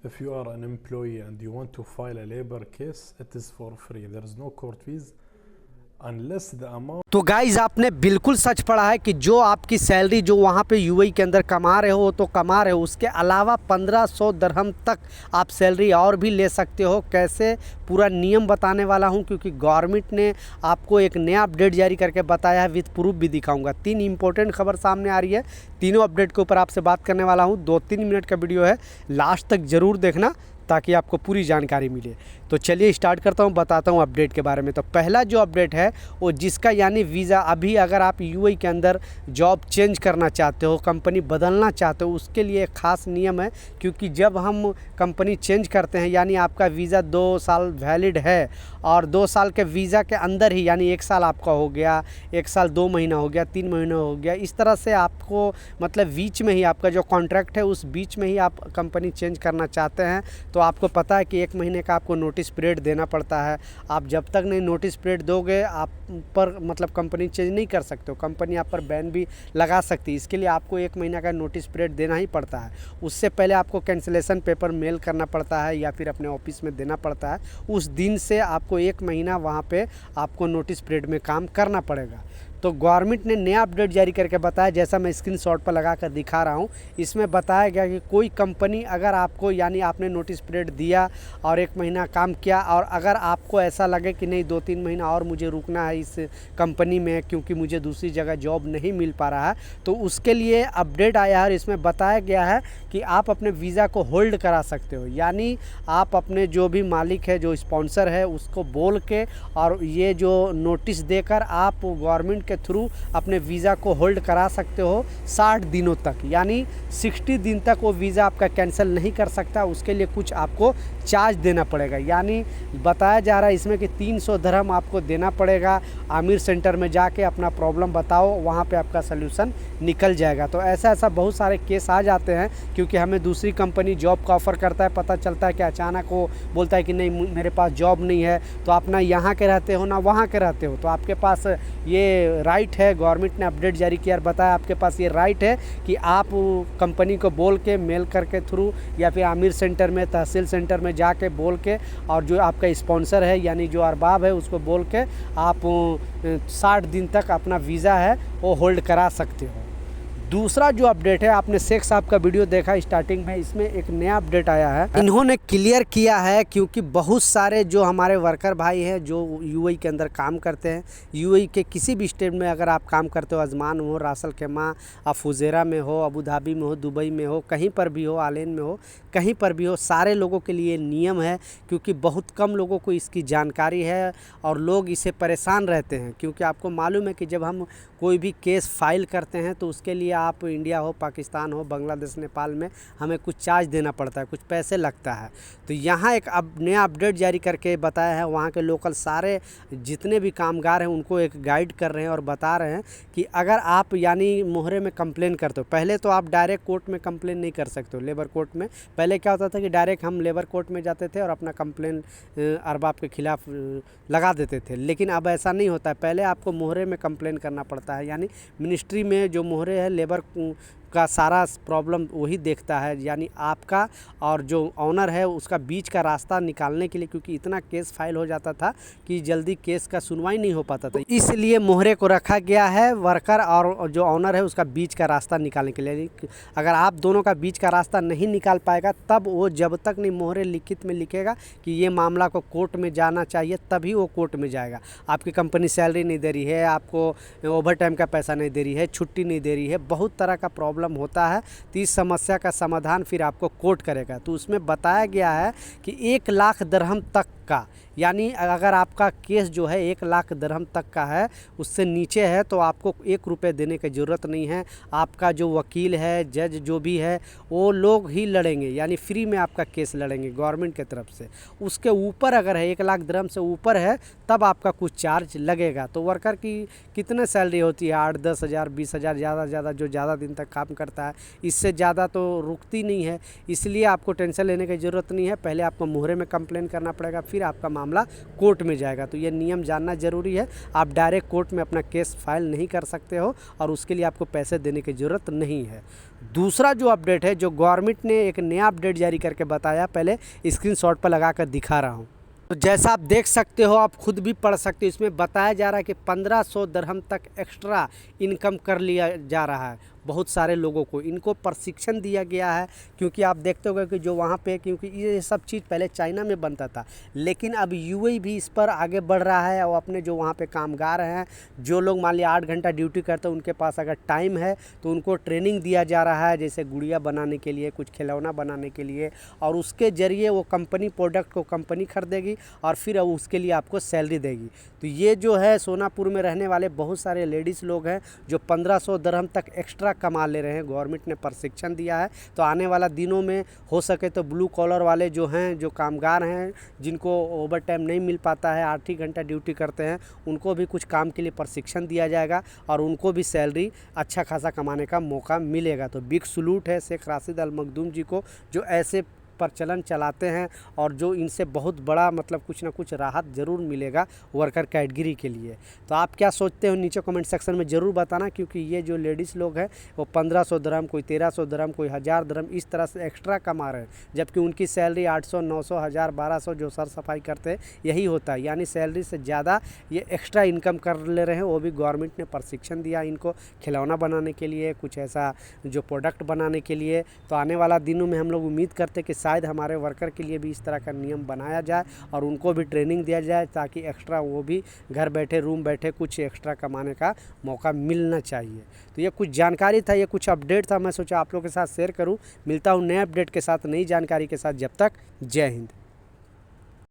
If you are an employee and you want to file a labor case, it is for free. There is no court fees unless the amount. तो guys आपने बिल्कुल सच पढ़ा है कि जो आपकी salary जो वहाँ पे यूएई के अंदर कमा रहे हो तो कमा रहे हो, उसके अलावा 1500 दरहम तक आप सैलरी और भी ले सकते हो। कैसे, पूरा नियम बताने वाला हूँ, क्योंकि गवर्नमेंट ने आपको एक नया अपडेट जारी करके बताया है, विद प्रूफ भी दिखाऊंगा। 3 इंपॉर्टेंट खबर सामने आ रही है, तीनों अपडेट के ऊपर आपसे बात करने वाला हूँ। 2-3 मिनट का वीडियो है, लास्ट तक ज़रूर देखना ताकि आपको पूरी जानकारी मिले। तो चलिए स्टार्ट करता हूँ, बताता हूँ अपडेट के बारे में। तो पहला जो अपडेट है वो जिसका यानी वीज़ा, अभी अगर आप यूएई के अंदर जॉब चेंज करना चाहते हो, कंपनी बदलना चाहते हो, उसके लिए एक ख़ास नियम है। क्योंकि जब हम कंपनी चेंज करते हैं, यानी आपका वीज़ा 2 साल वैलिड है और 2 साल के वीज़ा के अंदर ही, यानी 1 साल आपका हो गया, 1 साल 2 महीना हो गया, 3 महीना हो गया, इस तरह से आपको मतलब बीच में ही आपका जो कॉन्ट्रैक्ट है उस बीच में ही आप कंपनी चेंज करना चाहते हैं, तो आपको पता है कि 1 महीने का आपको नोटिस पीरियड देना पड़ता है। आप जब तक नहीं नोटिस पीरियड दोगे, आप पर मतलब कंपनी चेंज नहीं कर सकते हो, कंपनी आप पर बैन भी लगा सकती है। इसके लिए आपको 1 महीना का नोटिस पीरियड देना ही पड़ता है। उससे पहले आपको कैंसिलेशन पेपर मेल करना पड़ता है या फिर अपने ऑफिस में देना पड़ता है। उस दिन से आपको 1 महीना वहाँ पे आपको नोटिस पीरियड में काम करना पड़ेगा। तो गवर्नमेंट ने नया अपडेट जारी करके बताया, जैसा मैं स्क्रीनशॉट पर लगा कर दिखा रहा हूँ। इसमें बताया गया कि कोई कंपनी अगर आपको, यानी आपने नोटिस पीरियड दिया और 1 महीना काम किया, और अगर आपको ऐसा लगे कि नहीं 2-3 महीना और मुझे रुकना है इस कंपनी में क्योंकि मुझे दूसरी जगह जॉब नहीं मिल पा रहा है, तो उसके लिए अपडेट आया है और इसमें बताया गया है कि आप अपने वीज़ा को होल्ड करा सकते हो। यानी आप अपने जो भी मालिक है, जो स्पॉन्सर है, उसको बोल के और ये जो नोटिस देकर आप गवर्नमेंट के थ्रू अपने वीज़ा को होल्ड करा सकते हो 60 दिनों तक। यानी 60 दिन तक वो वीज़ा आपका कैंसिल नहीं कर सकता। उसके लिए कुछ आपको चार्ज देना पड़ेगा। यानी बताया जा रहा है इसमें कि 300 दरहम आपको देना पड़ेगा। आमिर सेंटर में जाके अपना प्रॉब्लम बताओ, वहाँ पे आपका सल्यूशन निकल जाएगा। तो ऐसा बहुत सारे केस आ जाते हैं, क्योंकि हमें दूसरी कंपनी जॉब का ऑफ़र करता है, पता चलता है कि अचानक वो बोलता है कि नहीं मेरे पास जॉब नहीं है, तो आप ना यहाँ के रहते हो ना वहाँ के रहते हो, तो आपके पास ये राइट है, गवर्नमेंट ने अपडेट जारी किया और बताया आपके पास ये राइट है कि आप कंपनी को बोल के मेल करके थ्रू या फिर आमिर सेंटर में, तहसील सेंटर में जाके बोल के, और जो आपका स्पॉन्सर है यानी जो अरबाब है उसको बोल के आप 60 दिन तक अपना वीज़ा है वो होल्ड करा सकते हो। दूसरा जो अपडेट है, आपने शेख साहब का वीडियो देखा स्टार्टिंग में, इसमें एक नया अपडेट आया है। इन्होंने क्लियर किया है, क्योंकि बहुत सारे जो हमारे वर्कर भाई हैं जो यूएई के अंदर काम करते हैं, यूएई के किसी भी स्टेट में अगर आप काम करते हो, अजमान हो, रासल खेमा, आप फुजेरा में हो, अबू धाबी में हो, दुबई में हो, कहीं पर भी हो, आलेन में हो, कहीं पर भी हो, सारे लोगों के लिए नियम है। क्योंकि बहुत कम लोगों को इसकी जानकारी है और लोग इसे परेशान रहते हैं। क्योंकि आपको मालूम है कि जब हम कोई भी केस फाइल करते हैं तो उसके लिए आप इंडिया हो, पाकिस्तान हो, बांग्लादेश, नेपाल में हमें कुछ चार्ज देना पड़ता है, कुछ पैसे लगता है। तो यहाँ एक नया अपडेट जारी करके बताया है, वहाँ के लोकल सारे जितने भी कामगार हैं उनको एक गाइड कर रहे हैं और बता रहे हैं कि अगर आप यानी मोहरे में कंप्लेन करते हो, पहले तो आप डायरेक्ट कोर्ट में कंप्लेन नहीं कर सकते हो, लेबर कोर्ट में। पहले क्या होता था कि डायरेक्ट हम लेबर कोर्ट में जाते थे और अपना कंप्लेन अरबाब के खिलाफ लगा देते थे, लेकिन अब ऐसा नहीं होता है। पहले आपको मोहरे में कंप्लेन करना पड़ता है, यानी मिनिस्ट्री में जो मोहरे है लेबर का सारा प्रॉब्लम वही देखता है, यानी आपका और जो ऑनर है उसका बीच का रास्ता निकालने के लिए। क्योंकि इतना केस फाइल हो जाता था कि जल्दी केस का सुनवाई नहीं हो पाता था, इसलिए मोहरे को रखा गया है वर्कर और जो ऑनर है उसका बीच का रास्ता निकालने के लिए। अगर आप दोनों का बीच का रास्ता नहीं निकाल पाएगा, तब वो जब तक नहीं मोहरे लिखित में लिखेगा कि ये मामला को कोर्ट में जाना चाहिए, तभी वो कोर्ट में जाएगा। आपकी कंपनी सैलरी नहीं दे रही है, आपको ओवर टाइम का पैसा नहीं दे रही है, छुट्टी नहीं दे रही है, बहुत तरह का प्रॉब्लम होता है, तो इस समस्या का समाधान फिर आपको कोर्ट करेगा। तो उसमें बताया गया है कि 1 लाख दरहम तक का, यानी अगर आपका केस जो है 1 लाख दरहम तक का है, उससे नीचे है, तो आपको 1 रुपये देने की ज़रूरत नहीं है। आपका जो वकील है, जज जो भी है, वो लोग ही लड़ेंगे, यानी फ्री में आपका केस लड़ेंगे गवर्नमेंट की तरफ से। उसके ऊपर अगर है 1 लाख दरहम से ऊपर है, तब आपका कुछ चार्ज लगेगा। तो वर्कर की कितने सैलरी होती है? 8-10 हज़ार, 20 हज़ार, ज़्यादा जो ज़्यादा दिन तक काम करता है, इससे ज़्यादा तो रुकती नहीं है। इसलिए आपको टेंशन लेने की ज़रूरत नहीं है। पहले आपको मोहरे में कंप्लेन करना पड़ेगा, फिर आपका मामला कोर्ट में जाएगा। तो ये नियम जानना ज़रूरी है। आप डायरेक्ट कोर्ट में अपना केस फाइल नहीं कर सकते हो और उसके लिए आपको पैसे देने की ज़रूरत नहीं है। दूसरा जो अपडेट है, जो गवर्नमेंट ने एक नया अपडेट जारी करके बताया, पहले स्क्रीनशॉट पर लगा कर दिखा रहा हूँ। तो जैसा आप देख सकते हो, आप खुद भी पढ़ सकते हो, इसमें बताया जा रहा है कि 1500 दिरहम तक एक्स्ट्रा इनकम कर लिया जा रहा है बहुत सारे लोगों को। इनको प्रशिक्षण दिया गया है, क्योंकि आप देखते होंगे कि जो वहाँ पे, क्योंकि ये सब चीज़ पहले चाइना में बनता था, लेकिन अब यूएई भी इस पर आगे बढ़ रहा है और अपने जो वहाँ पे कामगार हैं, जो लोग मान लिया 8 घंटा ड्यूटी करते हैं, उनके पास अगर टाइम है तो उनको ट्रेनिंग दिया जा रहा है, जैसे गुड़िया बनाने के लिए, कुछ खिलौना बनाने के लिए, और उसके ज़रिए वो कंपनी प्रोडक्ट को कंपनी खरीदेगी और फिर उसके लिए आपको सैलरी देगी। तो ये जो है सोनापुर में रहने वाले बहुत सारे लेडीज़ लोग हैं जो 1500 दिरहम तक एक्स्ट्रा कमा ले रहे हैं। गवर्नमेंट ने प्रशिक्षण दिया है, तो आने वाला दिनों में हो सके तो ब्लू कॉलर वाले जो हैं, जो कामगार हैं, जिनको ओवर टाइम नहीं मिल पाता है, 8 ही घंटा ड्यूटी करते हैं, उनको भी कुछ काम के लिए प्रशिक्षण दिया जाएगा और उनको भी सैलरी अच्छा खासा कमाने का मौका मिलेगा। तो बिग सलूट है शेख राशिद अल मखदूम जी को, जो ऐसे प्रचलन चलाते हैं और जो इनसे बहुत बड़ा मतलब कुछ ना कुछ राहत ज़रूर मिलेगा वर्कर कैटेगरी के लिए। तो आप क्या सोचते हो नीचे कमेंट सेक्शन में ज़रूर बताना, क्योंकि ये जो लेडीज़ लोग हैं वो 1500 दिरहम, कोई 1300 दिरहम, कोई 1000 दिरहम इस तरह से एक्स्ट्रा कमा रहे हैं, जबकि उनकी सैलरी 800, 900, 1000, 1200 जो सर सफाई करते हैं यही होता है। यानी सैलरी से ज़्यादा ये एक्स्ट्रा इनकम कर ले रहे हैं। वो भी गवर्नमेंट ने प्रशिक्षण दिया इनको खिलौना बनाने के लिए, कुछ ऐसा जो प्रोडक्ट बनाने के लिए। तो आने वाला दिनों में हम लोग उम्मीद करते हैं कि शायद हमारे वर्कर के लिए भी इस तरह का नियम बनाया जाए और उनको भी ट्रेनिंग दिया जाए, ताकि एक्स्ट्रा वो भी घर बैठे, रूम बैठे कुछ एक्स्ट्रा कमाने का मौका मिलना चाहिए। तो ये कुछ जानकारी था, ये कुछ अपडेट था, मैं सोचा आप लोगों के साथ शेयर करूं। मिलता हूं नए अपडेट के साथ, नई जानकारी के साथ। जब तक जय हिंद।